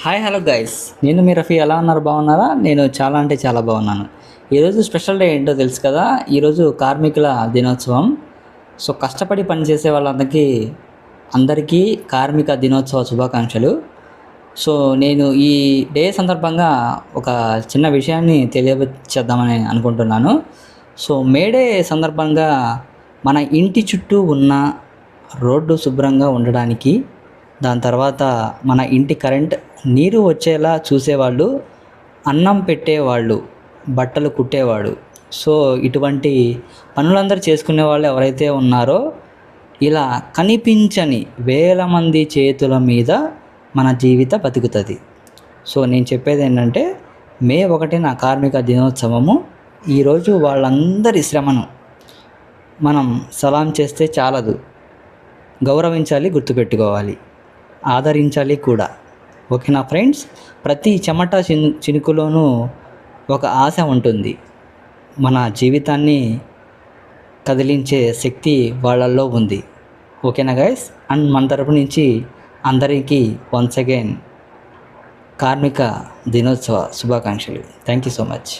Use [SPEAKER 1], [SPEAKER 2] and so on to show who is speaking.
[SPEAKER 1] Hi hello guys, నేను మీ రఫీ. ఎలా ఉన్నారు? బాగున్నారా? నేను చాలా అంటే చాలా బాగున్నాను. ఈరోజు స్పెషల్ డే ఏంటో తెలుసు కదా. ఈరోజు కార్మికుల దినోత్సవం. సో కష్టపడి పనిచేసే అందరికీ కార్మిక దినోత్సవ శుభాకాంక్షలు. సో నేను ఈ డే సందర్భంగా ఒక చిన్న విషయాన్ని తెలియచేద్దామని అనుకుంటున్నాను. సో మేడే సందర్భంగా మన ఇంటి చుట్టూ ఉన్న రోడ్డు శుభ్రంగా ఉండడానికి, దాని తర్వాత మన ఇంటి కరెంట్ నీరు వచ్చేలా చూసేవాళ్ళు, అన్నం పెట్టేవాళ్ళు, బట్టలు కుట్టేవాడు. సో ఇటువంటి పనులందరూ చేసుకునే వాళ్ళు ఎవరైతే ఉన్నారో, ఇలా కనిపించని వేల మంది చేతుల మీద మన జీవిత బతుకుతుంది. సో నేను చెప్పేది ఏంటంటే, మే 1న కార్మిక దినోత్సవము. ఈరోజు వాళ్ళందరి శ్రమను మనం సలాం చేస్తే చాలదు, గౌరవించాలి, గుర్తుపెట్టుకోవాలి, ఆదరించాలి కూడా. ఓకేనా ఫ్రెండ్స్? ప్రతి చెమట చినుకులోనూ ఒక ఆశ ఉంటుంది. మన జీవితాన్ని కదిలించే శక్తి వాళ్ళల్లో ఉంది. ఓకేనా గైస్? అండ్ మన తరపు నుంచి అందరికీ వన్స్ అగైన్ కార్మిక దినోత్సవ శుభాకాంక్షలు. Thank you so much.